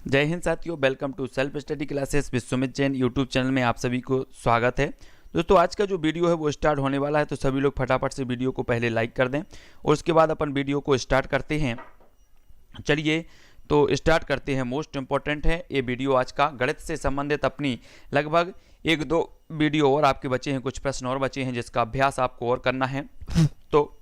जय हिंद साथियों, welcome to self study classes Vishwamit Jain YouTube channel में आप सभी को स्वागत है। दोस्तों, आज का जो वीडियो है वो स्टार्ट होने वाला है, तो सभी लोग फटाफट से वीडियो को पहले लाइक कर दें और उसके बाद अपन वीडियो को स्टार्ट करते हैं। चलिए तो स्टार्ट करते हैं। मोस्ट इंपॉर्टेंट है ये वीडियो आज का, गणित से संबंधित अपनी लगभग एक दो वीडियो और आपके बचे हैं, कुछ प्रश्न और बचे हैं जिसका अभ्यास आपको और करना है। तो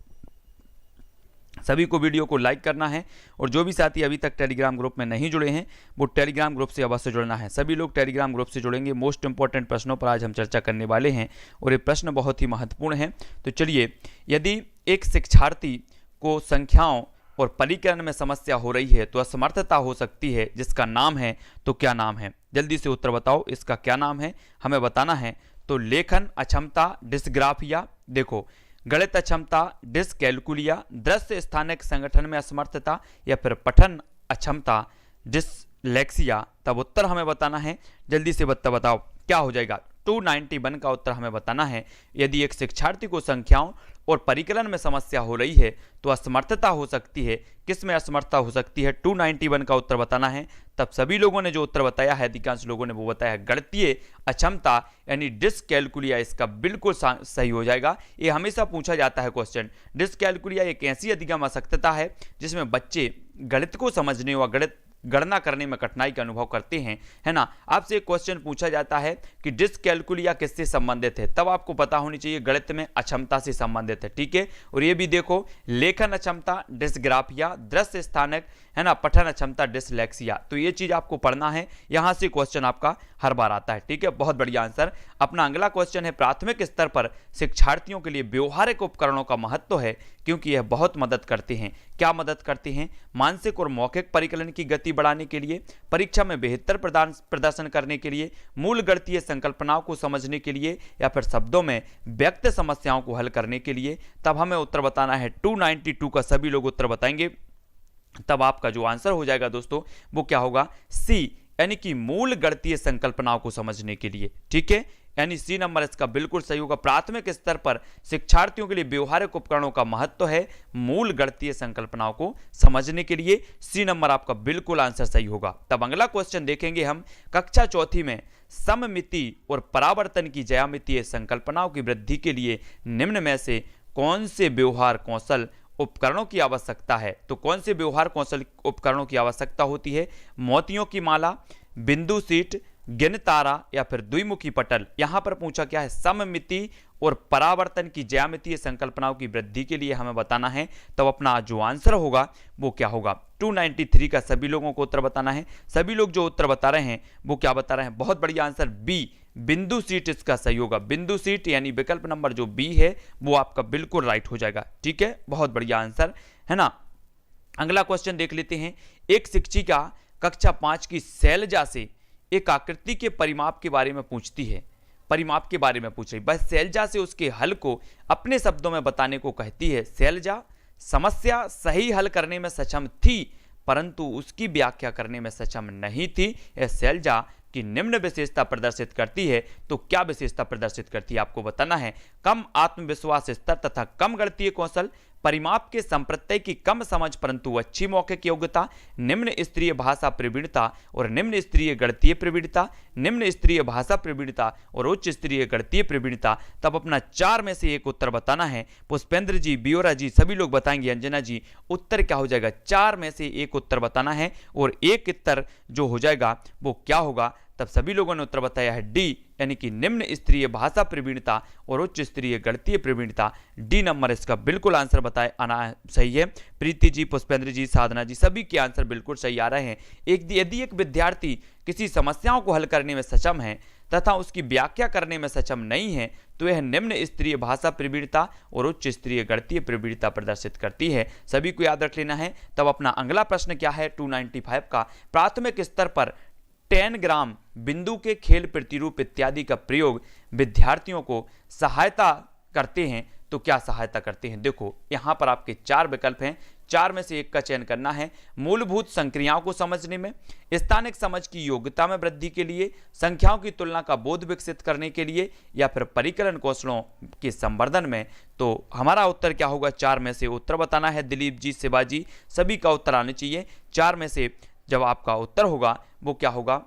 सभी को वीडियो को लाइक करना है और जो भी साथी अभी तक टेलीग्राम ग्रुप में नहीं जुड़े हैं वो टेलीग्राम ग्रुप से अवश्य जुड़ना है। सभी लोग टेलीग्राम ग्रुप से जुड़ेंगे। मोस्ट इंपॉर्टेंट प्रश्नों पर आज हम चर्चा करने वाले हैं और ये प्रश्न बहुत ही महत्वपूर्ण हैं। तो चलिए, यदि एक शिक्षार्थी को संख्याओं और परिकलन में समस्या हो रही है तो असमर्थता हो सकती है जिसका नाम है, तो क्या नाम है? जल्दी से उत्तर बताओ, इसका क्या नाम है हमें बताना है। तो लेखन अक्षमता, डिस्ग्राफिया, देखो गणित अक्षमता, डिसकैलकुलिया, दृश्य स्थानिक संगठन में असमर्थता, या फिर पठन अक्षमता, डिसलेक्सिया। तब उत्तर हमें बताना है। जल्दी से बताओ क्या हो जाएगा। 291 का उत्तर हमें बताना है। यदि एक शिक्षार्थी को संख्याओं और परिकलन में समस्या हो रही है तो असमर्थता हो सकती है। किस में असमर्थता हो सकती है? 291 का उत्तर बताना है। तब सभी लोगों ने जो उत्तर बताया है, अधिकांश लोगों ने वो बताया है गणितीय अक्षमता यानी डिसकैलकुलिया। इसका बिल्कुल सही हो जाएगा। ये हमेशा पूछा जाता है क्वेश्चन। डिसकैलकुलिया एक ऐसी अधिगम अशक्तता है जिसमें बच्चे गणित को समझने व गणना करने में कठिनाई का अनुभव करते हैं, है ना। आपसे एक क्वेश्चन पूछा जाता है कि डिसकैलकुलिया किससे संबंधित है, तब आपको पता होनी चाहिए गणित में अक्षमता से संबंधित है, ठीक है। और ये भी देखो, लेखन अक्षमता, डिसग्राफिया, दृश्य स्थानिक, है ना, पठन अक्षमता, डिसलेक्सिया। तो ये चीज आपको पढ़ना है, यहां से क्वेश्चन आपका हर बार आता है, ठीक है। बहुत बढ़िया आंसर। अपना अगला क्वेश्चन है, प्राथमिक स्तर पर शिक्षार्थियों के लिए व्यवहारिक उपकरणों का महत्व है क्योंकि यह बहुत मदद करते हैं। क्या मदद करते हैं? मानसिक और मौखिक परिकलन की गति बढ़ाने के लिए, परीक्षा में बेहतर प्रदर्शन करने के लिए, मूल गणितीय संकल्पनाओं को समझने के लिए, या फिर शब्दों में व्यक्त समस्याओं को हल करने के लिए। तब हमें उत्तर बताना है। 292 का सभी लोग उत्तर बताएंगे। तब आपका जो आंसर हो जाएगा दोस्तों वो क्या होगा? सी, यानी कि मूल गणितीय संकल्पनाओं को समझने के लिए, ठीक है। यानी सी नंबर इसका बिल्कुल सही होगा। प्राथमिक स्तर पर शिक्षार्थियों के लिए व्यवहारिक उपकरणों का महत्व है मूल गणितीय संकल्पनाओं को समझने के लिए। सी नंबर आपका बिल्कुल आंसर सही होगा। तब अगला क्वेश्चन देखेंगे हम। कक्षा चौथी में सममिति और परावर्तन की ज्यामितीय संकल्पनाओं की वृद्धि के लिए निम्न में से कौन से व्यवहार कौशल उपकरणों की आवश्यकता है? तो कौन से व्यवहार कौशल उपकरणों की आवश्यकता होती है? मोतियों की माला, बिंदु सीट, गिनतारा, या फिर द्विमुखी पटल। यहां पर पूछा क्या है? सममिति और परावर्तन की ज्यामितीय संकल्पनाओं की वृद्धि के लिए हमें बताना है। तब अपना जो आंसर होगा वो क्या होगा? 293 का सभी लोगों को उत्तर बताना है। सभी लोग जो उत्तर बता रहे हैं वो क्या बता रहे हैं? बहुत बढ़िया आंसर बी, बिंदु सीट इसका सही होगा। बिंदु सीट यानी विकल्प नंबर जो बी है वो आपका बिल्कुल राइट हो जाएगा, ठीक है। बहुत बढ़िया आंसर, है ना। अगला क्वेश्चन देख लेते हैं। एक शिक्षिका कक्षा 5 की शैलजा से एक आकृति के परिमाप के बारे में पूछती है। परिमाप के बारे में पूछ रही, बस शैलजा से उसके हल को अपने शब्दों में बताने को कहती है। शैलजा समस्या सही हल करने में सक्षम थी परंतु उसकी व्याख्या करने में सक्षम नहीं थी। यह शैलजा की निम्न विशेषता प्रदर्शित करती है। तो क्या विशेषता प्रदर्शित करती है आपको बताना है? कम आत्मविश्वास स्तर तथा कम गणितीय कौशल, परिमाप के संप्रत्यय की कम समझ परंतु अच्छी मौखिक योग्यता, निम्न स्तरीय भाषा प्रवीणता और निम्न स्तरीय गणितीय प्रवीणता, निम्न स्तरीय भाषा प्रवीणता और उच्च स्तरीय गणितीय प्रवीणता। तब अपना 4 में से एक उत्तर बताना है। पुष्पेंद्र जी, बियोरा जी, सभी लोग बताएंगे। अंजना जी, उत्तर क्या हो जाएगा? 4 में से एक उत्तर बताना है और एक उत्तर जो हो जाएगा वो क्या होगा? तब सभी लोगों ने उत्तर बताया है डी, यानी कि निम्न स्तरीय भाषा प्रवीणता और उच्च स्तरीय गणितीय प्रवीणता। डी नंबर इसका बिल्कुल आंसर बताए आना सही है। प्रीति जी, पुष्पेंद्र जी, साधना जी, सभी के आंसर बिल्कुल सही आ रहे हैं। यदि एक विद्यार्थी किसी समस्याओं को हल करने में सक्षम है तथा उसकी व्याख्या करने में सक्षम नहीं है तो यह निम्न स्तरीय भाषा प्रवीणता और उच्च स्तरीय गणितीय प्रवीणता प्रदर्शित करती है। सभी को याद रख लेना है। तब अपना अगला प्रश्न क्या है? 295 का। प्राथमिक स्तर पर 10 ग्राम बिंदु के खेल प्रतिरूप इत्यादि का प्रयोग विद्यार्थियों को सहायता करते हैं। तो क्या सहायता करते हैं? देखो यहां पर आपके 4 विकल्प हैं, 4 में से एक का चयन करना है। मूलभूत संक्रियाओं को समझने में, स्थानिक समझ की योग्यता में वृद्धि के लिए, संख्याओं की तुलना का बोध विकसित करने के लिए, या फिर परिकलन कौशलों के संवर्धन में। तो हमारा उत्तर क्या होगा? 4 में से उत्तर बताना है। दिलीप जी, शिवाजी, सभी का उत्तर आने चाहिए। 4 में से जब आपका उत्तर होगा वो क्या होगा?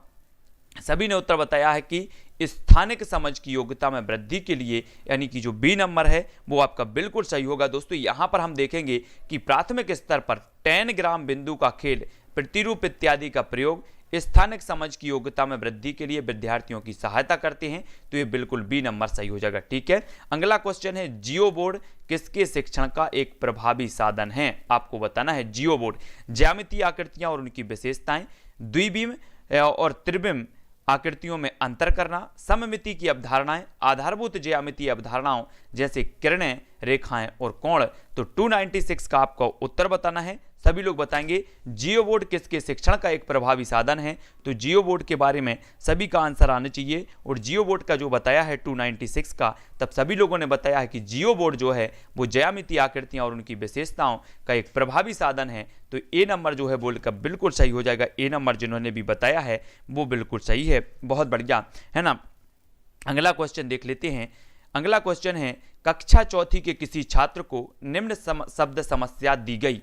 सभी ने उत्तर बताया है कि स्थानिक समझ की योग्यता में वृद्धि के लिए, यानी कि जो बी नंबर है वो आपका बिल्कुल सही होगा। दोस्तों यहां पर हम देखेंगे कि प्राथमिक स्तर पर 10 ग्राम बिंदु का खेल, प्रतिरूप इत्यादि का प्रयोग स्थानिक समझ की योग्यता में वृद्धि के लिए विद्यार्थियों की सहायता करते हैं, तो ये बिल्कुल बी नंबर सही हो जाएगा। ठीक है, अगला क्वेश्चन है जियो बोर्ड किसके शिक्षण का एक प्रभावी साधन है? आपको बताना है जियो बोर्ड ज्यामितीय आकृतियां और उनकी विशेषताएं, द्विबिम और त्रिबिम आकृतियों में अंतर करना, सममिति की अवधारणाएं, आधारभूत ज्यामितीय अवधारणाओं जैसे किरणें, रेखाएं और कोण। तो 296 का आपको उत्तर बताना है। सभी लोग बताएंगे जियो बोर्ड किसके शिक्षण का एक प्रभावी साधन है, तो जियो बोर्ड के बारे में सभी का आंसर आना चाहिए। और जियो बोर्ड का जो बताया है 296 का, तब सभी लोगों ने बताया है कि जियो बोर्ड जो है वो ज्यामितीय आकृतियां और उनकी विशेषताओं का एक प्रभावी साधन है, तो ए नंबर जो है बोर्ड का बिल्कुल सही हो जाएगा। ए नंबर जिन्होंने भी बताया है वो बिल्कुल सही है, बहुत बढ़िया है ना। अगला क्वेश्चन देख लेते हैं। अगला क्वेश्चन है कक्षा चौथी के किसी छात्र को निम्न शब्द समस्या दी गई।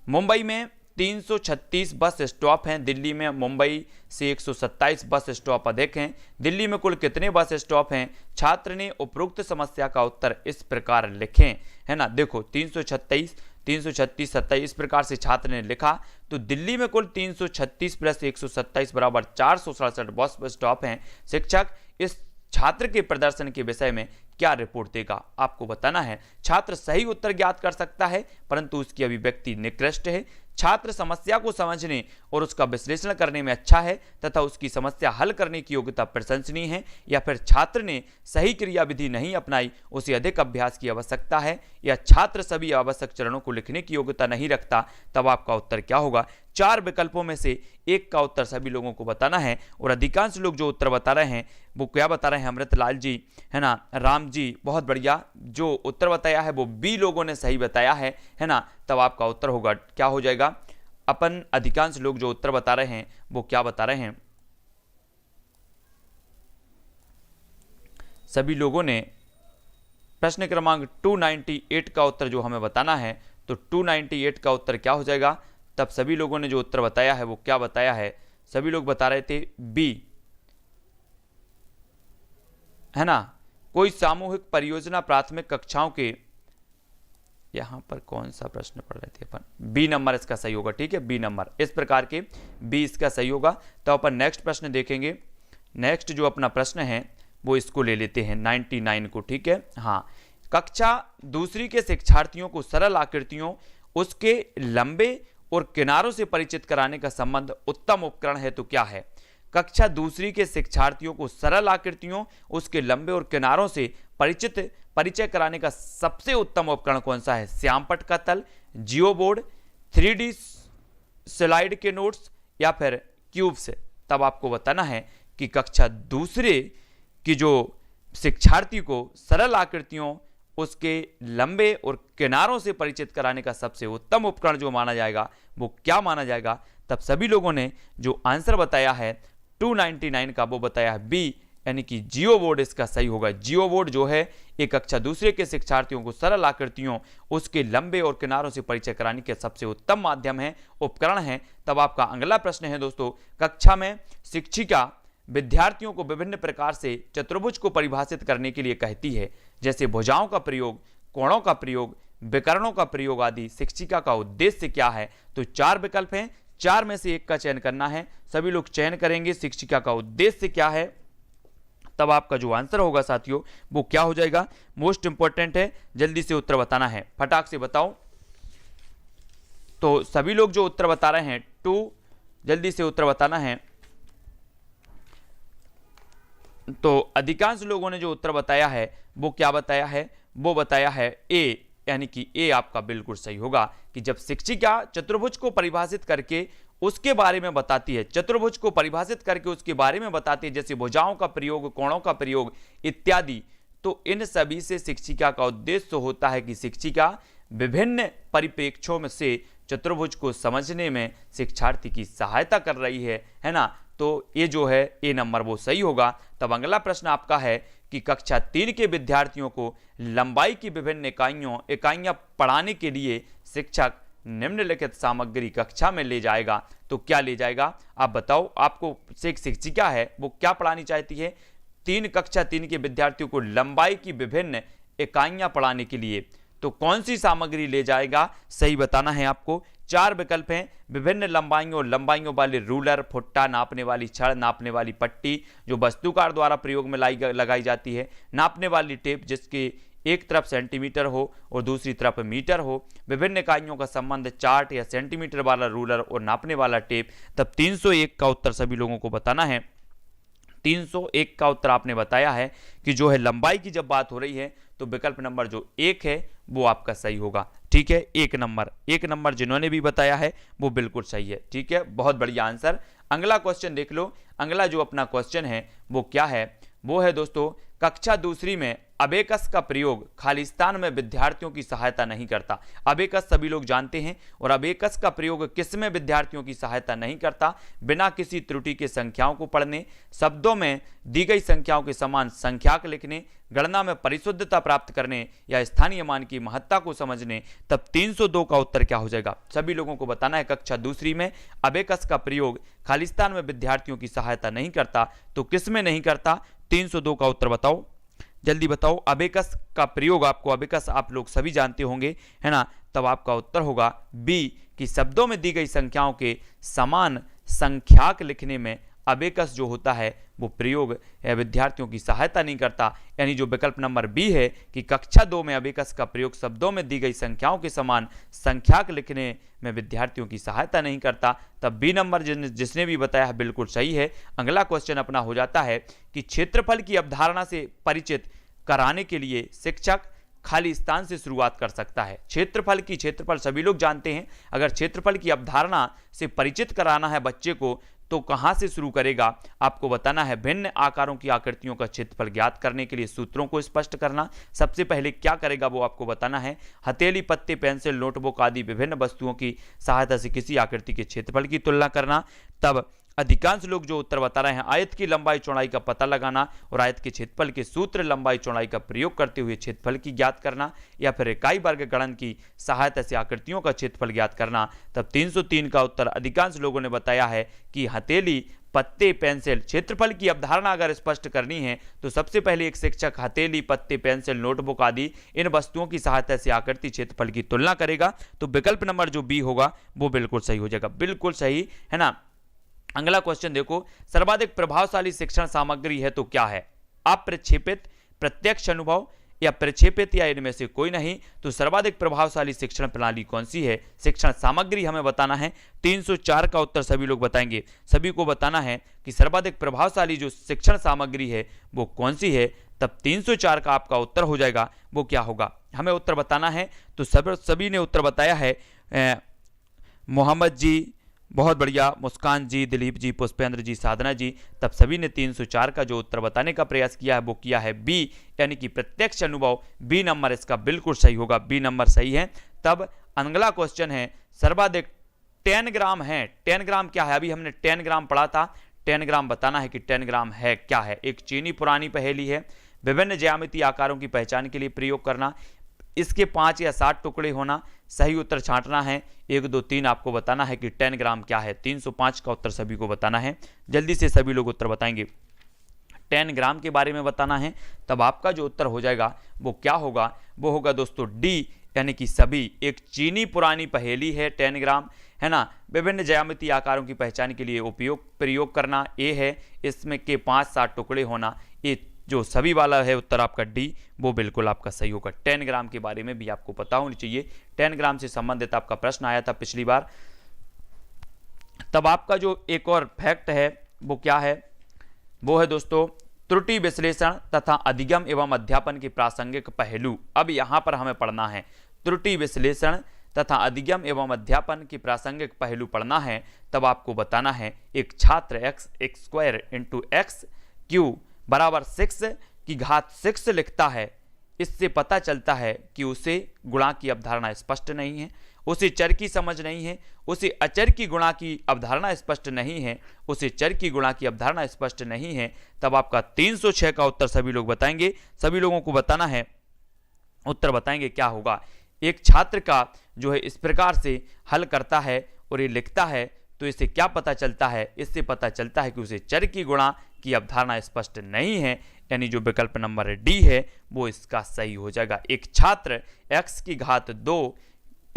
मुंबई में 336 बस स्टॉप हैं, दिल्ली में मुंबई से 127 बस स्टॉप अधिक हैं, दिल्ली में कुल कितने बस स्टॉप हैं? छात्र ने उपरोक्त समस्या का उत्तर इस प्रकार लिखें, है ना। देखो 336, 27 इस प्रकार से छात्र ने लिखा, तो दिल्ली में कुल 336 प्लस 127 बराबर 467 बस स्टॉप हैं। शिक्षक इस छात्र के प्रदर्शन के विषय में क्या रिपोर्ट देगा? आपको बताना है। छात्र सही उत्तर ज्ञात कर सकता है परंतु उसकी अभिव्यक्ति निकृष्ट है। छात्र समस्या को समझने और उसका विश्लेषण करने में अच्छा है तथा उसकी समस्या हल करने की योग्यता प्रशंसनीय है, या फिर छात्र ने सही क्रियाविधि नहीं अपनाई, उसे अधिक अभ्यास की आवश्यकता है, या छात्र सभी आवश्यक चरणों को लिखने की योग्यता नहीं रखता। तब आपका उत्तर क्या होगा? 4 विकल्पों में से एक का उत्तर सभी लोगों को बताना है। और अधिकांश लोग जो उत्तर बता रहे हैं वो क्या बता रहे हैं? अमृतलाल जी, है ना, राम जी, बहुत बढ़िया। जो उत्तर बताया है वो बी लोगों ने सही बताया है ना। तब आपका उत्तर होगा क्या हो जाएगा? अपन अधिकांश लोग जो उत्तर बता रहे हैं वो क्या बता रहे हैं? सभी लोगों ने प्रश्न क्रमांक 298 का उत्तर जो हमें बताना है, तो 298 का उत्तर क्या हो जाएगा? तब सभी लोगों ने जो उत्तर बताया है वो क्या बताया है? सभी लोग बता रहे थे बी, है ना। कोई सामूहिक परियोजना प्राथमिक कक्षाओं के, यहां पर कौन सा प्रश्न पढ़ रहे थे अपन? बी नंबर इसका सही होगा। ठीक है, बी नंबर, इस प्रकार के बी इसका सही होगा। तो अपन नेक्स्ट प्रश्न देखेंगे। नेक्स्ट जो अपना प्रश्न है वो इसको ले लेते हैं 99 को। ठीक है, हाँ। कक्षा दूसरी के शिक्षार्थियों को सरल आकृतियों, उसके लंबे और किनारों से परिचित कराने का संबंध उत्तम उपकरण है तो क्या है? कक्षा दूसरी के शिक्षार्थियों को सरल आकृतियों, उसके लंबे और किनारों से परिचय कराने का सबसे उत्तम उपकरण कौन सा है? श्यामपट्ट का तल, जियो बोर्ड, 3D स्लाइड के नोट्स, या फिर क्यूब से। तब आपको बताना है कि कक्षा दूसरे की जो शिक्षार्थी को सरल आकृतियों, उसके लंबे और किनारों से परिचित कराने का सबसे उत्तम उपकरण जो माना जाएगा वो क्या माना जाएगा? तब सभी लोगों ने जो आंसर बताया है 299 का वो बताया है बी, यानी कि जियो बोर्ड इसका सही होगा। जियो बोर्ड जो है एक कक्षा दूसरे के शिक्षार्थियों को सरल आकृतियों, उसके लंबे और किनारों से परिचय कराने के सबसे उत्तम माध्यम है, उपकरण है। तब आपका अगला प्रश्न है दोस्तों, कक्षा में शिक्षिका विद्यार्थियों को विभिन्न प्रकार से चतुर्भुज को परिभाषित करने के लिए कहती है, जैसे भुजाओं का प्रयोग, कोणों का प्रयोग, विकर्णों का प्रयोग आदि। शिक्षिका का उद्देश्य क्या है? तो 4 विकल्प हैं, 4 में से एक का चयन करना है। सभी लोग चयन करेंगे शिक्षिका का उद्देश्य क्या है। तब आपका जो आंसर होगा साथियों वो क्या हो जाएगा? मोस्ट इंपॉर्टेंट है, जल्दी से उत्तर बताना है, फटाक से बताओ। तो सभी लोग जो उत्तर बता रहे हैं 2, जल्दी से उत्तर बताना है। तो अधिकांश लोगों ने जो उत्तर बताया है वो क्या बताया है? वो बताया है ए, यानी कि ए आपका बिल्कुल सही होगा कि जब शिक्षिका चतुर्भुज को परिभाषित करके उसके बारे में बताती है, चतुर्भुज को परिभाषित करके उसके बारे में बताती है, जैसे भुजाओं का प्रयोग, कोणों का प्रयोग इत्यादि, तो इन सभी से शिक्षिका का उद्देश्य होता है कि शिक्षिका विभिन्न परिप्रेक्ष्यों में से चतुर्भुज को समझने में शिक्षार्थी की सहायता कर रही है ना। तो ये जो है ए नंबर वो सही होगा। तब अगला प्रश्न आपका है कि कक्षा 3 के विद्यार्थियों को लंबाई की विभिन्न इकाइयां पढ़ाने के लिए शिक्षक निम्नलिखित सामग्री कक्षा में ले जाएगा तो क्या ले जाएगा? आप बताओ, आपको एक शिक्षिका है वो क्या पढ़ानी चाहती है? कक्षा 3 के विद्यार्थियों को लंबाई की विभिन्न इकाइयां पढ़ाने के लिए, तो कौन सी सामग्री ले जाएगा? सही बताना है आपको। 4 विकल्प हैं, विभिन्न लंबाइयों वाले रूलर, फुट्टा, नापने वाली छड़, नापने वाली पट्टी जो वस्तुकार द्वारा प्रयोग में लगाई जाती है, नापने वाली टेप जिसके एक तरफ सेंटीमीटर हो और दूसरी तरफ मीटर हो, विभिन्न इकाइयों का संबंध, चार्ट या सेंटीमीटर वाला रूलर और नापने वाला टेप। तब 301 का उत्तर सभी लोगों को बताना है। 301 का उत्तर आपने बताया है कि जो है लंबाई की जब बात हो रही है तो विकल्प नंबर जो 1 है वो आपका सही होगा। ठीक है, 1 नंबर जिन्होंने भी बताया है वो बिल्कुल सही है। ठीक है, बहुत बढ़िया आंसर। अगला क्वेश्चन देख लो। अगला जो अपना क्वेश्चन है वो क्या है? वो है दोस्तों, कक्षा दूसरी में अबेकस का प्रयोग खालिस्तान में विद्यार्थियों की सहायता नहीं करता। अबेकस सभी लोग जानते हैं, और अबेकस का प्रयोग किसमें विद्यार्थियों की सहायता नहीं करता? बिना किसी त्रुटि के संख्याओं को पढ़ने, शब्दों में दी गई संख्याओं के समान संख्याक लिखने, गणना में परिशुद्धता प्राप्त करने या स्थानीय मान की महत्ता को समझने। तब 302 का उत्तर क्या हो जाएगा? सभी लोगों को बताना है। कक्षा दूसरी में अबेकस का प्रयोग खालिस्तान में विद्यार्थियों की सहायता नहीं करता, तो किसमें नहीं करता? 302 का उत्तर बताओ, जल्दी बताओ। अबेकस का प्रयोग, आपको अबेकस आप लोग सभी जानते होंगे, है ना? तब आपका उत्तर होगा बी, कि शब्दों में दी गई संख्याओं के समान संख्याक लिखने में अबेकस जो होता है वो प्रयोग विद्यार्थियों की सहायता नहीं करता। यानी जो विकल्प नंबर बी है कि कक्षा 2 में अबेकस का प्रयोग शब्दों में दी गई संख्याओं के समान संख्याक लिखने में विद्यार्थियों की सहायता नहीं करता। तब बी नंबर जिसने भी बताया है बिल्कुल सही है। अगला क्वेश्चन अपना हो जाता है कि क्षेत्रफल की अवधारणा से परिचित कराने के लिए शिक्षक खाली स्थान से शुरुआत कर सकता है। क्षेत्रफल सभी लोग जानते हैं। अगर क्षेत्रफल की अवधारणा से परिचित कराना है बच्चे को तो कहां से शुरू करेगा? आपको बताना है। भिन्न आकारों की आकृतियों का क्षेत्रफल ज्ञात करने के लिए सूत्रों को स्पष्ट करना। सबसे पहले क्या करेगा वो आपको बताना है। हथेली, पत्ते, पेंसिल, नोटबुक आदि विभिन्न वस्तुओं की सहायता से किसी आकृति के क्षेत्रफल की तुलना करना। तब अधिकांश लोग जो उत्तर बता रहे हैं, आयत की लंबाई चौड़ाई का पता लगाना और आयत के क्षेत्रफल के सूत्र लंबाई चौड़ाई का प्रयोग करते हुए क्षेत्रफल की ज्ञात करना, या फिर इकाई वर्ग गणन की सहायता से आकृतियों का क्षेत्रफल ज्ञात करना। तब 303 का उत्तर अधिकांश लोगों ने बताया है कि हथेली, पत्ते, पेंसिल। क्षेत्रफल की अवधारणा अगर स्पष्ट करनी है तो सबसे पहले एक शिक्षक हथेली, पत्ते, पेंसिल, नोटबुक आदि इन वस्तुओं की सहायता से आकृति क्षेत्रफल की तुलना करेगा। तो विकल्प नंबर जो बी होगा वो बिल्कुल सही हो जाएगा। बिल्कुल सही है ना। अगला क्वेश्चन देखो, सर्वाधिक प्रभावशाली शिक्षण सामग्री है तो क्या है? अप्रक्षेपित, प्रत्यक्ष अनुभव या प्रक्षेपित या इनमें से कोई नहीं। तो सर्वाधिक प्रभावशाली शिक्षण प्रणाली कौन सी है? शिक्षण सामग्री हमें बताना है। 304 का उत्तर सभी लोग बताएंगे। सभी को बताना है कि सर्वाधिक प्रभावशाली जो शिक्षण सामग्री है वो कौन सी है। तब 304 का आपका उत्तर हो जाएगा वो क्या होगा? हमें उत्तर बताना है। तो सभी ने उत्तर बताया है। मोहम्मद जी, बहुत बढ़िया, मुस्कान जी, दिलीप जी, पुष्पेंद्र जी, साधना जी। तब सभी ने 304 का जो उत्तर बताने का प्रयास किया है वो किया है बी, यानी कि प्रत्यक्ष अनुभव। बी नंबर इसका बिल्कुल सही होगा। बी नंबर सही है। तब अगला क्वेश्चन है, सर्वाधिक 10 ग्राम है। 10 ग्राम क्या है? अभी हमने 10 ग्राम पढ़ा था। 10 ग्राम बताना है कि 10 ग्राम है क्या है। एक चीनी पुरानी पहेली है। विभिन्न ज्यामितीय आकारों की पहचान के लिए प्रयोग करना, इसके 5 या 7 टुकड़े होना, सही उत्तर छांटना है। 1 2 3 आपको बताना है कि 10 ग्राम क्या है। 305 का उत्तर सभी को बताना है। जल्दी से सभी लोग उत्तर बताएंगे। 10 ग्राम के बारे में बताना है। तब आपका जो उत्तर हो जाएगा वो क्या होगा? वो होगा दोस्तों डी, यानी कि सभी। एक चीनी पुरानी पहेली है 10 ग्राम, है ना। विभिन्न ज्यामितीय आकारों की पहचान के लिए प्रयोग करना, ए है। इसमें के 5-7 टुकड़े होना, ये जो सभी वाला है उत्तर आपका डी, वो बिल्कुल आपका सही होगा। 10 ग्राम के बारे में भी आपको पता होनी चाहिए। 10 ग्राम से संबंधित आपका प्रश्न आया था पिछली बार। तब आपका जो एक और फैक्ट है वो क्या है? वो है दोस्तों त्रुटि विश्लेषण तथा अधिगम एवं अध्यापन के प्रासंगिक पहलू। अब यहां पर हमें पढ़ना है त्रुटि विश्लेषण तथा अधिगम एवं अध्यापन के प्रासंगिक पहलू पढ़ना है। तब आपको बताना है, एक छात्र x² × x³ बराबर 6 की घात 6 लिखता है। इससे पता चलता है कि उसे गुणा की अवधारणा स्पष्ट नहीं है, उसे चर की समझ नहीं है, उसे अचर की गुणा की अवधारणा स्पष्ट नहीं है, उसे चर की गुणा की अवधारणा स्पष्ट नहीं है। तब आपका 306 का उत्तर सभी लोग बताएंगे। सभी लोगों को बताना है, उत्तर बताएंगे क्या होगा। एक छात्र का जो है इस प्रकार से हल करता है और ये लिखता है तो इससे क्या पता चलता है, इससे पता चलता है कि उसे चर की गुणा की अवधारणा स्पष्ट नहीं है, यानी जो विकल्प नंबर डी है वो इसका सही हो जाएगा। एक छात्र x की घात 2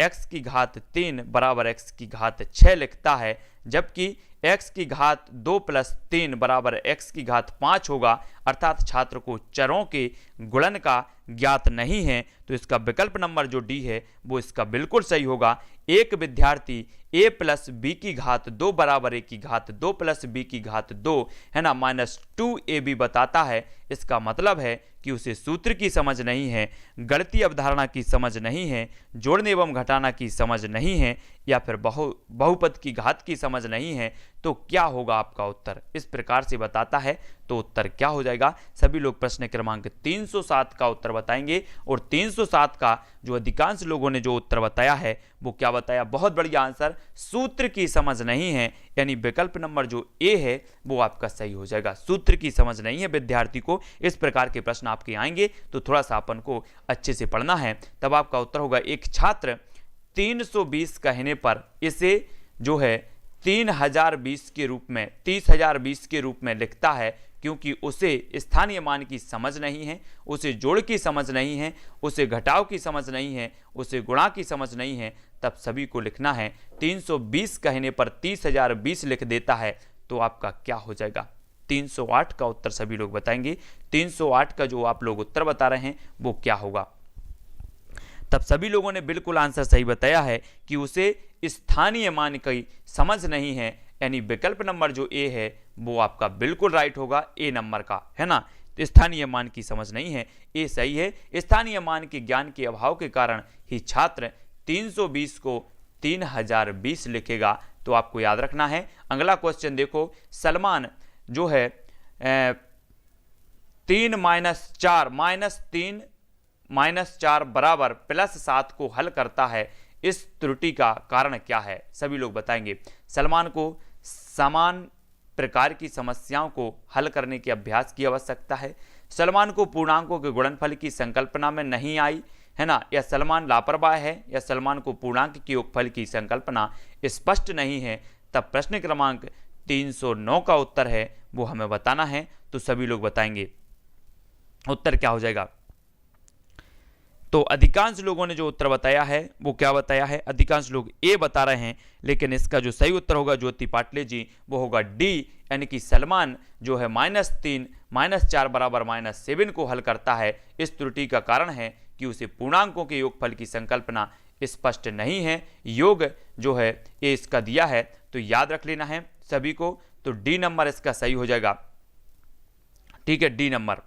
x की घात 3 बराबर x की घात 6 लिखता है, जबकि x की घात 2 प्लस 3 बराबर x की घात 5 होगा, अर्थात छात्र को चरों के गुणन का ज्ञात नहीं है। तो इसका विकल्प नंबर जो डी है वो इसका बिल्कुल सही होगा। एक विद्यार्थी a प्लस बी की घात 2 बराबर a की घात 2 प्लस b की घात 2 है ना -2ab बताता है। इसका मतलब है कि उसे सूत्र की समझ नहीं है, गणितीय अवधारणा की समझ नहीं है, जोड़ने एवं घटाना की समझ नहीं है, या फिर बहुपद की घात की समझ नहीं है। तो क्या होगा आपका उत्तर, इस प्रकार से बताता है। तो उत्तर क्या हो जाएगा, सभी लोग प्रश्न क्रमांक 307 का उत्तर बताएंगे। और 307 का जो अधिकांश लोगों ने जो उत्तर बताया है वो क्या बताया, बहुत बढ़िया आंसर, सूत्र की समझ नहीं है, यानी विकल्प नंबर जो ए है वो आपका सही हो जाएगा। सूत्र की समझ नहीं है विद्यार्थी को। इस प्रकार के प्रश्न आपके आएंगे तो थोड़ा सा अपन को अच्छे से पढ़ना है, तब आपका उत्तर होगा। एक छात्र 320 कहने पर इसे जो है 3020 के रूप में 30,020 के रूप में लिखता है, क्योंकि उसे स्थानीय मान की समझ नहीं है, उसे जोड़ की समझ नहीं है, उसे घटाव की समझ नहीं है, उसे गुणा की समझ नहीं है। तब सभी को लिखना है 320 कहने पर 30,020 लिख देता है। तो आपका क्या हो जाएगा, 308 का उत्तर सभी लोग बताएंगे। 308 का जो आप लोग उत्तर बता रहे हैं वो क्या होगा। तब सभी लोगों ने बिल्कुल आंसर सही बताया है कि उसे स्थानीय मान की समझ नहीं है, यानी विकल्प नंबर जो ए है वो आपका बिल्कुल राइट होगा, ए नंबर का, है ना। स्थानीय मान की समझ नहीं है, ए सही है। स्थानीय मान के ज्ञान के अभाव के कारण ही छात्र 320 को 3020 लिखेगा। तो आपको याद रखना है। अगला क्वेश्चन देखो, सलमान जो है 3 - 4 बराबर +7 को हल करता है, इस त्रुटि का कारण क्या है, सभी लोग बताएंगे। सलमान को समान प्रकार की समस्याओं को हल करने के अभ्यास की आवश्यकता है, सलमान को पूर्णांकों के गुणनफल की संकल्पना में नहीं आई, है ना, या सलमान लापरवाह है, या सलमान को पूर्णांक के योगफल की संकल्पना स्पष्ट नहीं है। तब प्रश्न क्रमांक 309 का उत्तर है वो हमें बताना है। तो सभी लोग बताएंगे उत्तर क्या हो जाएगा। तो अधिकांश लोगों ने जो उत्तर बताया है वो क्या बताया है, अधिकांश लोग ए बता रहे हैं, लेकिन इसका जो सही उत्तर होगा ज्योति पाटले जी वो होगा डी, यानी कि सलमान जो है -3 - 4 बराबर -7 को हल करता है। इस त्रुटि का कारण है कि उसे पूर्णांकों के योगफल की संकल्पना स्पष्ट नहीं है। योग जो है ये इसका दिया है, तो याद रख लेना है सभी को। तो डी नंबर इसका सही हो जाएगा, ठीक है, डी नंबर।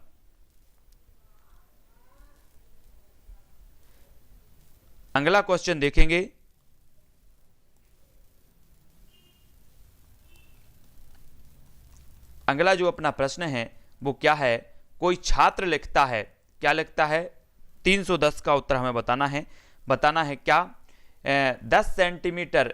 अगला क्वेश्चन देखेंगे, अगला जो अपना प्रश्न है वो क्या है, कोई छात्र लिखता है, क्या लिखता है, 310 का उत्तर हमें बताना है क्या, 10 सेंटीमीटर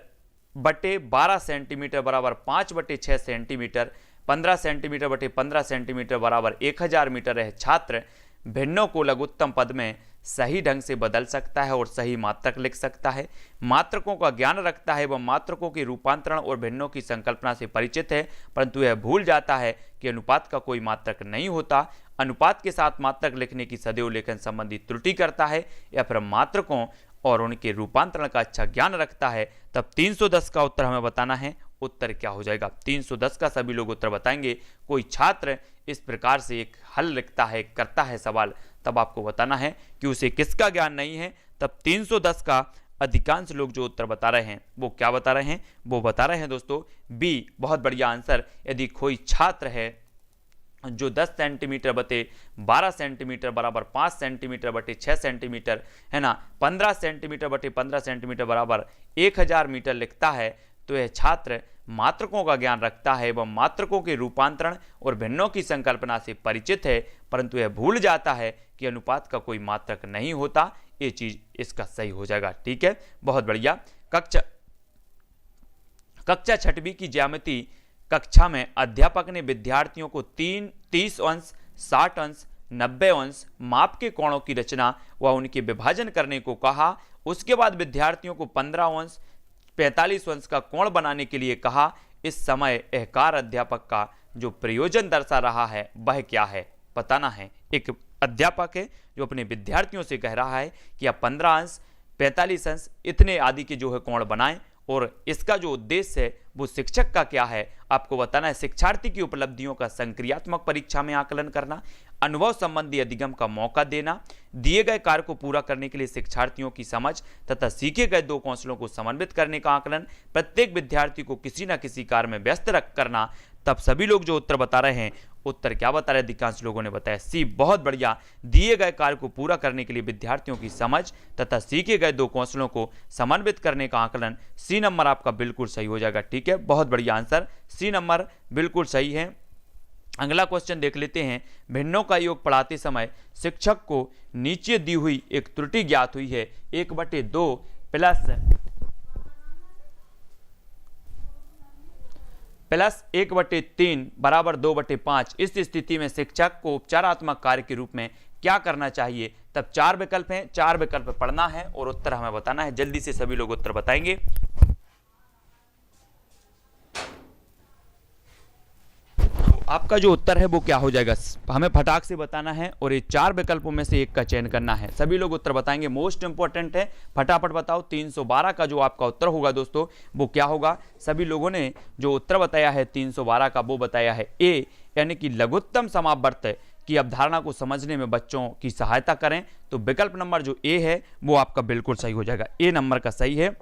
बटे 12 सेंटीमीटर बराबर 5/6 सेंटीमीटर, 15 सेंटीमीटर बटे 15 सेंटीमीटर बराबर 1000 मीटर है। छात्र भिन्नों को लघुत्तम पद में सही ढंग से बदल सकता है और सही मात्रक लिख सकता है, मात्रकों का ज्ञान रखता है, वह मात्रकों के रूपांतरण और भिन्नों की संकल्पना से परिचित है, परंतु यह भूल जाता है कि अनुपात का कोई मात्रक नहीं होता, अनुपात के साथ मात्रक लिखने की सदैव लेखन संबंधी त्रुटि करता है, या फिर मात्रकों और उनके रूपांतरण का अच्छा ज्ञान रखता है। तब 310 का उत्तर हमें बताना है, उत्तर क्या हो जाएगा। 310 का सभी लोग उत्तर बताएंगे। कोई छात्र इस प्रकार से एक हल लिखता है, करता है सवाल, तब आपको बताना है कि उसे किसका ज्ञान नहीं है। तब 310 का अधिकांश लोग जो उत्तर बता रहे हैं वो क्या बता रहे हैं, वो बता रहे हैं दोस्तों बी, बहुत बढ़िया आंसर। यदि कोई छात्र है जो 10 सेंटीमीटर बटे 12 सेंटीमीटर बराबर 5 सेंटीमीटर बटे 6 सेंटीमीटर, है ना, 15 सेंटीमीटर बटे 15 सेंटीमीटर बराबर 1000 मीटर लिखता है, तो यह छात्र मात्रकों का ज्ञान रखता है एवं मात्रकों के रूपांतरण और भिन्नों की संकल्पना से परिचित है, परंतु यह भूल जाता है कि अनुपात का कोई मात्रक नहीं होता। ये चीज इसका सही हो जाएगा, ठीक है, बहुत बढ़िया। कक्षा 6वीं की ज्यामिति कक्षा में अध्यापक ने विद्यार्थियों को 30 अंश, 60 अंश, 90 अंश माप के कोणों की रचना व उनके विभाजन करने को कहा उसके बाद विद्यार्थियों को 15 अंश 45 अंश का कोण बनाने के लिए कहा। इस समय एहकार अध्यापक का जो प्रयोजन दर्शा रहा है वह क्या है, बताना है। एक अध्यापक है जो अपने विद्यार्थियों से कह रहा है कि आप 15 अंश 45 अंश इतने आदि के जो है कोण बनाएं, और इसका जो उद्देश्य है वो शिक्षक का क्या है आपको बताना है। शिक्षार्थी की उपलब्धियों का संक्रियात्मक परीक्षा में आकलन करना, अनुभव संबंधी अधिगम का मौका देना, दिए गए कार्य को पूरा करने के लिए शिक्षार्थियों की समझ तथा सीखे गए 2 कौशलों को समन्वित करने का आकलन, प्रत्येक विद्यार्थी को किसी न किसी कार्य में व्यस्त रख करना। तब सभी लोग जो उत्तर बता रहे हैं, उत्तर क्या बता रहे हैं, अधिकांश लोगों ने बताया सी, बहुत बढ़िया। दिए गए कार्य को पूरा करने के लिए विद्यार्थियों की समझ तथा सीखे गए 2 कौशलों को समन्वित करने का आकलन, सी नंबर आपका बिल्कुल सही हो जाएगा। ठीक है, बहुत बढ़िया आंसर, सी नंबर बिल्कुल सही है। अगला क्वेश्चन देख लेते हैं। भिन्नों का योग पढ़ाते समय शिक्षक को नीचे दी हुई एक त्रुटि ज्ञात हुई है, 1/2 प्लस 1/3 बराबर 2/5। इस स्थिति में शिक्षक को उपचारात्मक कार्य के रूप में क्या करना चाहिए। तब 4 विकल्प हैं, 4 विकल्प पढ़ना है और उत्तर हमें बताना है। जल्दी से सभी लोग उत्तर बताएंगे। आपका जो उत्तर है वो क्या हो जाएगा, हमें फटाक से बताना है और ये 4 विकल्पों में से एक का चयन करना है। सभी लोग उत्तर बताएंगे, मोस्ट इंपॉर्टेंट है, फटाफट बताओ। 312 का जो आपका उत्तर होगा दोस्तों वो क्या होगा। सभी लोगों ने जो उत्तर बताया है 312 का वो बताया है ए, यानी कि लघुत्तम समावर्त की अवधारणा को समझने में बच्चों की सहायता करें। तो विकल्प नंबर जो ए है वो आपका बिल्कुल सही हो जाएगा, ए नंबर का सही है।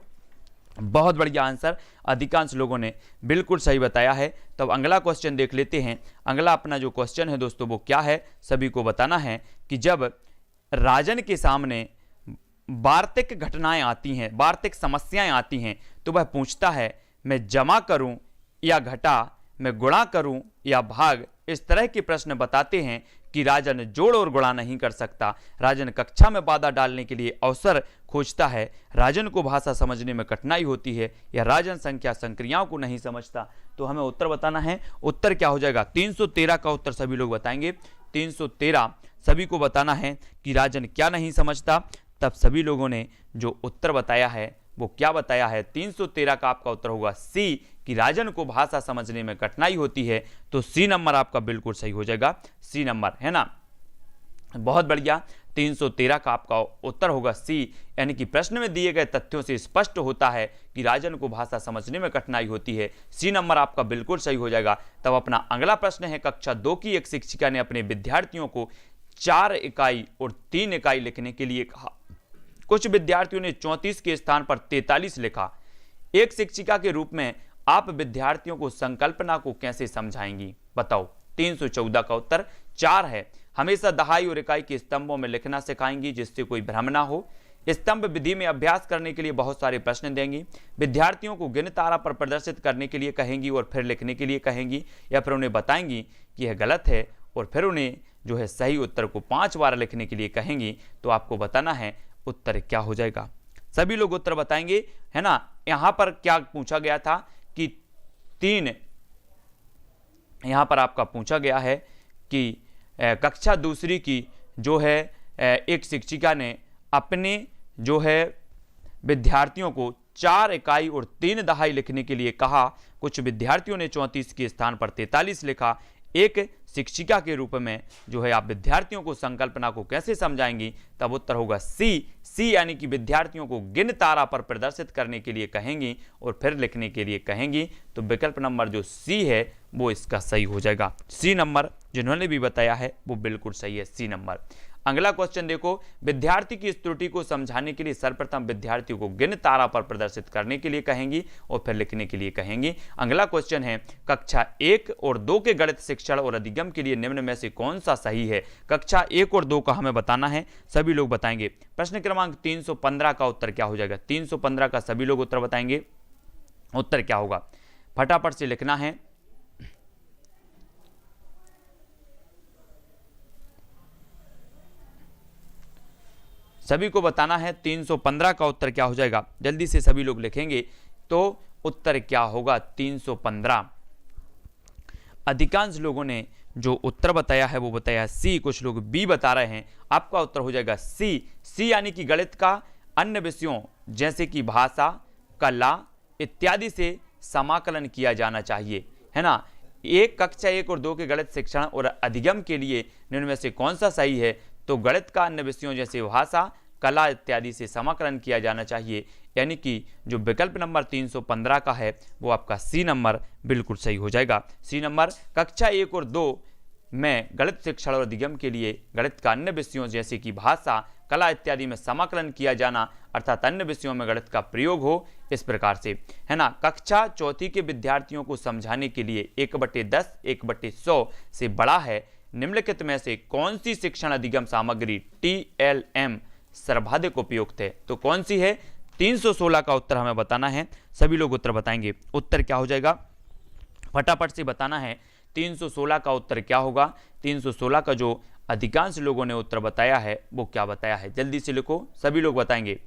बहुत बढ़िया आंसर, अधिकांश लोगों ने बिल्कुल सही बताया है। तब अगला क्वेश्चन देख लेते हैं। अगला अपना जो क्वेश्चन है दोस्तों वो क्या है, सभी को बताना है कि जब राजन के सामने वार्तिक घटनाएं आती हैं, वार्तिक समस्याएं आती हैं, तो वह पूछता है मैं जमा करूं या घटा, मैं गुणा करूं या भाग। इस तरह के प्रश्न बताते हैं कि राजन जोड़ और गुणा नहीं कर सकता। राजन कक्षा में बाधा डालने के लिए अवसर खोजता है। राजन को भाषा समझने में कठिनाई होती है, या राजन संख्या संक्रियाओं को नहीं समझता। तो हमें उत्तर बताना है, उत्तर क्या हो जाएगा। 313 का उत्तर सभी लोग बताएंगे। 313 सभी को बताना है कि राजन क्या नहीं समझता। तब सभी लोगों ने जो उत्तर बताया है वो क्या बताया है, 313 का आपका उत्तर होगा सी, कि राजन को भाषा समझने में कठिनाई होती है। तो सी नंबर आपका बिल्कुल सही हो जाएगा, सी नंबर है ना। बहुत बढ़िया, 313 का आपका उत्तर होगा सी, यानी कि प्रश्न में दिए गए तथ्यों से स्पष्ट होता है कि राजन को भाषा समझने में कठिनाई होती है। सी नंबर आपका बिल्कुल सही हो जाएगा। तब अपना अगला प्रश्न है, कक्षा 2 की एक शिक्षिका ने अपने विद्यार्थियों को 4 इकाई और 3 इकाई लिखने के लिए कहा। कुछ विद्यार्थियों ने 34 के स्थान पर 43 लिखा। एक शिक्षिका के रूप में आप विद्यार्थियों को संकल्पना को कैसे समझाएंगी, बताओ। 314 का उत्तर 4 है। हमेशा दहाई और इकाई के स्तंभों में लिखना सिखाएंगी जिससे कोई भ्रम ना हो। स्तंभ विधि में अभ्यास करने के लिए बहुत सारे प्रश्न देंगी। विद्यार्थियों को गिन तारा पर प्रदर्शित करने के लिए कहेंगी और फिर लिखने के लिए कहेंगी, या फिर उन्हें बताएंगी कि यह गलत है और फिर उन्हें जो है सही उत्तर को 5 बार लिखने के लिए कहेंगी। तो आपको बताना है उत्तर क्या हो जाएगा। सभी लोग उत्तर बताएंगे, है ना। यहां पर क्या पूछा गया था कि 3, यहां पर आपका पूछा गया है कि कक्षा दूसरी की जो है एक शिक्षिका ने अपने जो है विद्यार्थियों को 4 इकाई और 3 दहाई लिखने के लिए कहा। कुछ विद्यार्थियों ने 34 के स्थान पर 43 लिखा। एक शिक्षिका के रूप में जो है आप विद्यार्थियों को संकल्पना को कैसे समझाएंगी। तब उत्तर होगा सी, सी यानी कि विद्यार्थियों को गिन तारा पर प्रदर्शित करने के लिए कहेंगी और फिर लिखने के लिए कहेंगी। तो विकल्प नंबर जो सी है वो इसका सही हो जाएगा। सी नंबर जिन्होंने भी बताया है वो बिल्कुल सही है, सी नंबर। अगला क्वेश्चन देखो, विद्यार्थी की इस त्रुटि को समझाने के लिए सर्वप्रथम विद्यार्थियों को गिन तारा पर प्रदर्शित करने के लिए कहेंगी और फिर लिखने के लिए कहेंगी। अगला क्वेश्चन है, कक्षा 1 और 2 के गणित शिक्षण और अधिगम के लिए निम्न में से कौन सा सही है। कक्षा 1 और 2 का हमें बताना है, सभी लोग बताएंगे। प्रश्न क्रमांक 315 का उत्तर क्या हो जाएगा। 315 का सभी लोग उत्तर बताएंगे, उत्तर क्या होगा फटाफट से लिखना है। सभी को बताना है 315 का उत्तर क्या हो जाएगा। जल्दी से सभी लोग लिखेंगे तो उत्तर क्या होगा 315। अधिकांश लोगों ने जो उत्तर बताया है वो बताया सी, कुछ लोग बी बता रहे हैं। आपका उत्तर हो जाएगा सी, सी यानी कि गणित का अन्य विषयों जैसे कि भाषा, कला इत्यादि से समाकलन किया जाना चाहिए, है ना। एक कक्षा 1 और 2 के गणित शिक्षण और अधिगम के लिए निम्न में से कौन सा सही है? तो गणित का अन्य विषयों जैसे भाषा, कला इत्यादि से समाकलन किया जाना चाहिए, यानी कि जो विकल्प नंबर 315 का है वो आपका सी नंबर बिल्कुल सही हो जाएगा। सी नंबर कक्षा 1 और 2 में गणित शिक्षण और अधिगम के लिए गणित का अन्य विषयों जैसे कि भाषा, कला इत्यादि में समाकलन किया जाना, अर्थात अन्य विषयों में गणित का प्रयोग हो, इस प्रकार से, है ना। कक्षा चौथी के विद्यार्थियों को समझाने के लिए 1/10 1/100 से बड़ा है, निम्नलिखित में से कौन सी शिक्षण अधिगम सामग्री TLM सर्वाधिक उपयुक्त है? तो कौन सी है? 316 का उत्तर हमें बताना है। सभी लोग उत्तर बताएंगे। उत्तर क्या हो जाएगा? फटाफट से बताना है। 316 का उत्तर क्या होगा? 316 का जो अधिकांश लोगों ने उत्तर बताया है वो क्या बताया है? जल्दी से लिखो, सभी लोग बताएंगे।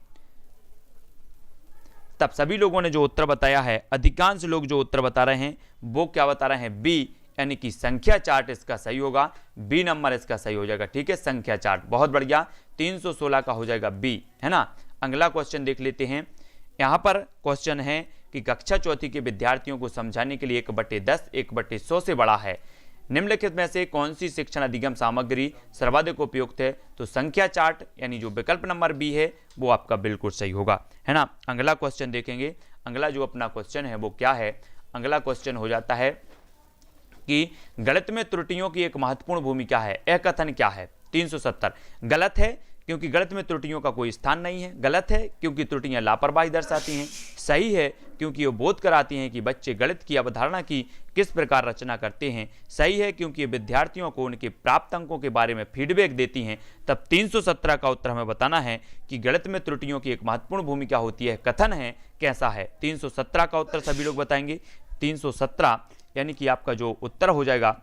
तब सभी लोगों ने जो उत्तर बताया है, अधिकांश लोग जो उत्तर बता रहे हैं वो क्या बता रहे हैं? बी, यानी कि संख्या चार्ट इसका सही होगा। बी नंबर इसका सही हो जाएगा, ठीक है, संख्या चार्ट। बहुत बढ़िया, 316 का हो जाएगा बी, है ना। अगला क्वेश्चन देख लेते हैं। यहाँ पर क्वेश्चन है कि कक्षा चौथी के विद्यार्थियों को समझाने के लिए 1/10 1/100 से बड़ा है, निम्नलिखित में से कौन सी शिक्षण अधिगम सामग्री सर्वाधिक उपयुक्त है? तो संख्या चार्ट यानी जो विकल्प नंबर बी है वो आपका बिल्कुल सही होगा, है ना। अगला क्वेश्चन देखेंगे। अगला जो अपना क्वेश्चन है वो क्या है? अगला क्वेश्चन हो जाता है कि गणित में त्रुटियों की एक महत्वपूर्ण भूमिका है, यह कथन क्या है? 370 गलत है क्योंकि गणित में त्रुटियों का कोई स्थान नहीं है। गलत है क्योंकि त्रुटियां लापरवाही दर्शाती हैं। सही है क्योंकि वो बोध कराती हैं कि बच्चे गणित की अवधारणा की किस प्रकार रचना करते हैं। सही है क्योंकि ये विद्यार्थियों को उनके प्राप्त अंकों के बारे में फीडबैक देती हैं। तब 317 का उत्तर हमें बताना है कि गणित में त्रुटियों की एक महत्वपूर्ण भूमिका होती है, कथन है कैसा है? 317 का उत्तर सभी लोग बताएंगे। 317 यानी कि आपका जो उत्तर हो जाएगा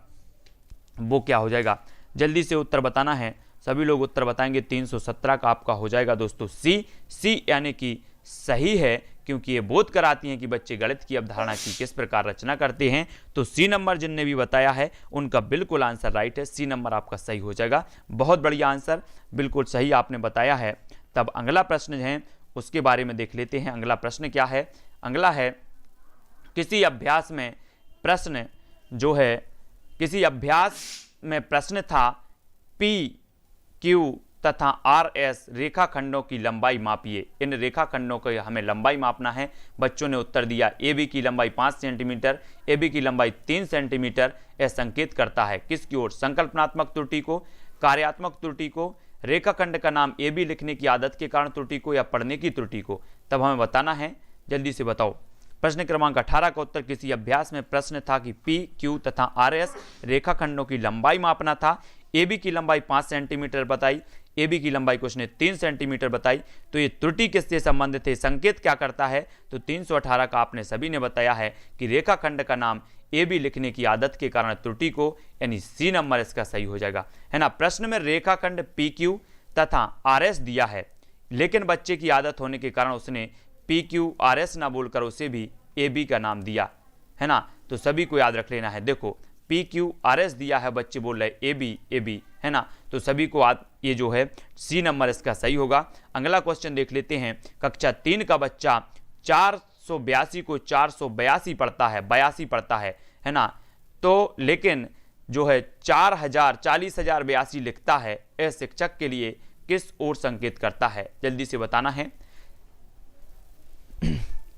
वो क्या हो जाएगा? जल्दी से उत्तर बताना है, सभी लोग उत्तर बताएंगे। 317 का आपका हो जाएगा दोस्तों सी यानी कि सही है क्योंकि ये बोध कराती हैं कि बच्चे गणित की अवधारणा की किस प्रकार रचना करते हैं। तो सी नंबर जिनने भी बताया है उनका बिल्कुल आंसर राइट है, सी नंबर आपका सही हो जाएगा। बहुत बढ़िया आंसर, बिल्कुल सही आपने बताया है। तब अगला प्रश्न है उसके बारे में देख लेते हैं। अगला प्रश्न क्या है? अगला है किसी अभ्यास में प्रश्न जो है, किसी अभ्यास में प्रश्न था PQ तथा RS रेखाखंडों की लंबाई मापिए। इन रेखाखंडों को हमें लंबाई मापना है। बच्चों ने उत्तर दिया AB की लंबाई 5 सेंटीमीटर, AB की लंबाई 3 सेंटीमीटर। यह संकेत करता है किसकी ओर? संकल्पनात्मक त्रुटि को, कार्यात्मक त्रुटि को, रेखाखंड का नाम AB लिखने की आदत के कारण त्रुटि को, या पढ़ने की त्रुटि को? तब हमें बताना है, जल्दी से बताओ। प्रश्न क्रमांक 18 का उत्तर किसी अभ्यास में प्रश्न था कि PQ तथा RS रेखाखंडों की लंबाई मापना था। AB की लंबाई 5 सेंटीमीटर बताई, AB की लंबाई कुछ ने 3 सेंटीमीटर बताई। तो ये त्रुटि किससे संबंधित है? संकेत क्या करता है? तो 318 का आपने सभी ने बताया है कि रेखाखंड का नाम AB लिखने की आदत के कारण त्रुटि को, यानी सी नंबर इसका सही हो जाएगा, है ना। प्रश्न में रेखाखंड PQ तथा RS दिया है, लेकिन बच्चे की आदत होने के कारण उसने PQRS ना बोलकर उसे भी AB का नाम दिया, है ना। तो सभी को याद रख लेना है। देखो PQRS दिया है, बच्चे बोल रहे AB, है ना। तो सभी को ये जो है सी नंबर इसका सही होगा। अगला क्वेश्चन देख लेते हैं। कक्षा 3 का बच्चा 482 को 482 पढ़ता है, 82 पढ़ता है ना। तो लेकिन जो है 40,82 लिखता है, यह शिक्षक के लिए किस ओर संकेत करता है? जल्दी से बताना है,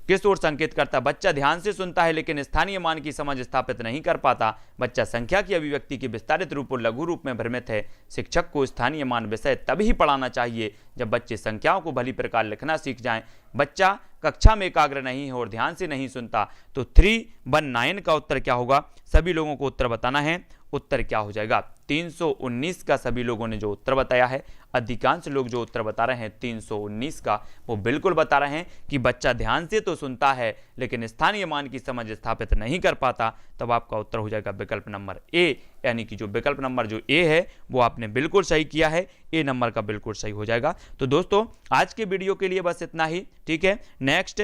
किस ओर संकेत करता? बच्चा ध्यान से सुनता है लेकिन स्थानीय मान की समझ स्थापित नहीं कर पाता। बच्चा संख्या की अभिव्यक्ति के विस्तारित रूप और लघु रूप में भ्रमित है। शिक्षक को स्थानीय मान विषय तभी पढ़ाना चाहिए जब बच्चे संख्याओं को भली प्रकार लिखना सीख जाएं। बच्चा कक्षा में एकाग्र नहीं है और ध्यान से नहीं सुनता। तो 319 का उत्तर क्या होगा? सभी लोगों को उत्तर बताना है। उत्तर क्या हो जाएगा? 319 का सभी लोगों ने जो उत्तर बताया है, अधिकांश लोग जो उत्तर बता रहे हैं 319 का, वो बिल्कुल बता रहे हैं कि बच्चा ध्यान से तो सुनता है लेकिन स्थानीय मान की समझ स्थापित नहीं कर पाता। तब आपका उत्तर हो जाएगा विकल्प नंबर ए, यानी कि जो विकल्प नंबर जो ए है वो आपने बिल्कुल सही किया है, ए नंबर का बिल्कुल सही हो जाएगा। तो दोस्तों आज के वीडियो के लिए बस इतना ही, ठीक है। नेक्स्ट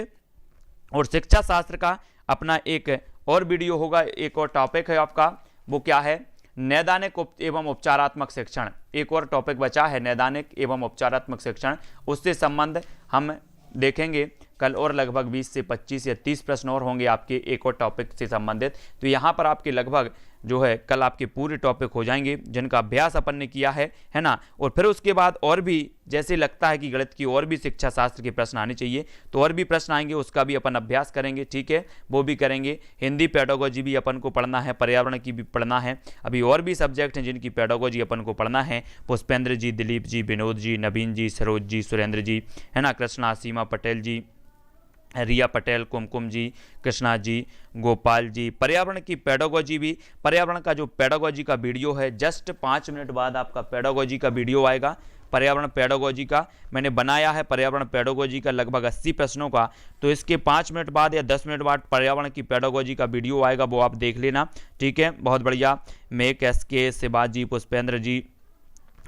और शिक्षा शास्त्र का अपना एक और वीडियो होगा, एक और टॉपिक है आपका, वो क्या है? नैदानिक एवं उपचारात्मक शिक्षण, एक और टॉपिक बचा है नैदानिक एवं उपचारात्मक शिक्षण, उससे संबंध हम देखेंगे कल, और लगभग 20 से 25 या 30 प्रश्न और होंगे आपके एक और टॉपिक से संबंधित। तो यहाँ पर आपके लगभग जो है कल आपके पूरे टॉपिक हो जाएंगे जिनका अभ्यास अपन ने किया है ना। और फिर उसके बाद और भी जैसे लगता है कि गणित की और भी शिक्षा शास्त्र के प्रश्न आने चाहिए, तो और भी प्रश्न आएंगे, उसका भी अपन अभ्यास करेंगे, ठीक है, वो भी करेंगे। हिंदी पेडागोजी भी अपन को पढ़ना है, पर्यावरण की भी पढ़ना है, अभी और भी सब्जेक्ट हैं जिनकी पेडागोजी अपन को पढ़ना है। पुष्पेंद्र जी, दिलीप जी, विनोद जी, नवीन जी, सरोज जी, सुरेंद्र जी, है ना, कृष्णा, सीमा पटेल जी, रिया पटेल, कुमकुम जी, कृष्णा जी, गोपाल जी। पर्यावरण की पेडागोजी भी, पर्यावरण का जो पेडागोजी का वीडियो है जस्ट 5 मिनट बाद आपका पेडागोजी का वीडियो आएगा। पर्यावरण पेडागोजी का मैंने बनाया है, पर्यावरण पेडागोजी का लगभग 80 प्रश्नों का, तो इसके 5 मिनट बाद या 10 मिनट बाद पर्यावरण की पेडागोजी का वीडियो आएगा, वो आप देख लेना, ठीक है। बहुत बढ़िया। मेक SK, शिवाजी, पुष्पेंद्र जी,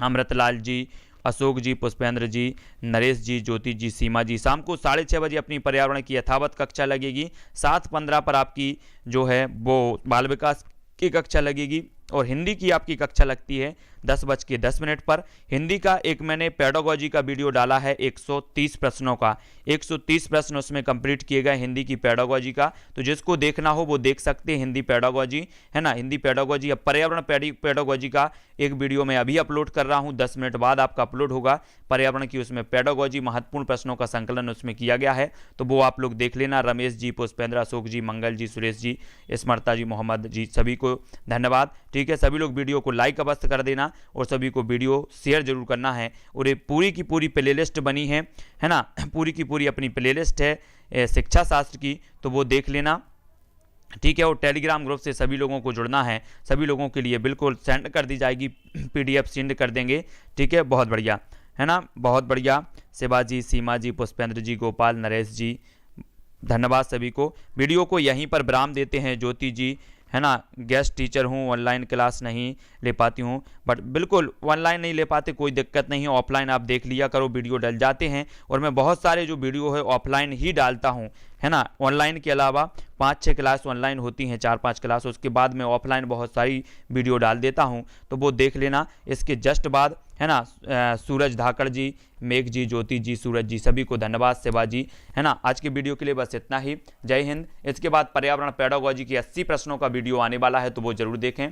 अमृतलाल जी, अशोक जी, पुष्पेंद्र जी, नरेश जी, ज्योति जी, सीमा जी। शाम को 6:30 बजे अपनी पर्यावरण की यथावत कक्षा लगेगी। 7:15 पर आपकी जो है वो बाल विकास की कक्षा लगेगी, और हिंदी की आपकी कक्षा लगती है 10:10 पर। हिंदी का एक मैंने पेडागोजी का वीडियो डाला है 130 प्रश्नों का, 130 प्रश्न उसमें कंप्लीट किए गए हिंदी की पेडागोजी का, तो जिसको देखना हो वो देख सकते हैं हिंदी पेडागोजी, है ना। हिंदी पेडागोजी या पर्यावरण पेडागोजी का एक वीडियो मैं अभी अपलोड कर रहा हूँ, 10 मिनट बाद आपका अपलोड होगा। पर्यावरण की उसमें पेडागोजी महत्वपूर्ण प्रश्नों का संकलन उसमें किया गया है, तो वो आप लोग देख लेना। रमेश जी, पुष्पेंद्र, अशोक जी, मंगल जी, सुरेश जी, स्मृता जी, मोहम्मद जी, सभी को धन्यवाद, ठीक है। सभी लोग वीडियो को लाइक अवश्य कर देना, और सभी को वीडियो शेयर जरूर करना है। और ये पूरी की पूरी प्लेलिस्ट बनी है ना, पूरी की पूरी अपनी प्लेलिस्ट है शिक्षा शास्त्र की, तो वो देख लेना, ठीक है। और टेलीग्राम ग्रुप से सभी लोगों को जुड़ना है, सभी लोगों के लिए बिल्कुल सेंड कर दी जाएगी, PDF सेंड कर देंगे, ठीक है। बहुत बढ़िया, है ना, बहुत बढ़िया। शिवाजी, सीमा जी, पुष्पेंद्र जी, गोपाल, नरेश जी, धन्यवाद सभी को। वीडियो को यहीं पर विराम देते हैं। ज्योति जी, है ना, गेस्ट टीचर हूँ, ऑनलाइन क्लास नहीं ले पाती हूँ, बट बिल्कुल ऑनलाइन नहीं ले पाते, कोई दिक्कत नहीं है, ऑफलाइन आप देख लिया करो, वीडियो डल जाते हैं। और मैं बहुत सारे जो वीडियो है ऑफलाइन ही डालता हूँ, है ना। ऑनलाइन के अलावा 5-6 क्लास ऑनलाइन होती हैं, 4-5 क्लास, उसके बाद मैं ऑफलाइन बहुत सारी वीडियो डाल देता हूँ, तो वो देख लेना। इसके जस्ट बाद, है ना, सूरज धाकड़ जी, मेघ जी, ज्योति जी, सूरज जी, सभी को धन्यवाद, शिवा जी, है ना। आज के वीडियो के लिए बस इतना ही। जय हिंद। इसके बाद पर्यावरण पेडागोजी की 80 प्रश्नों का वीडियो आने वाला है, तो वो जरूर देखें।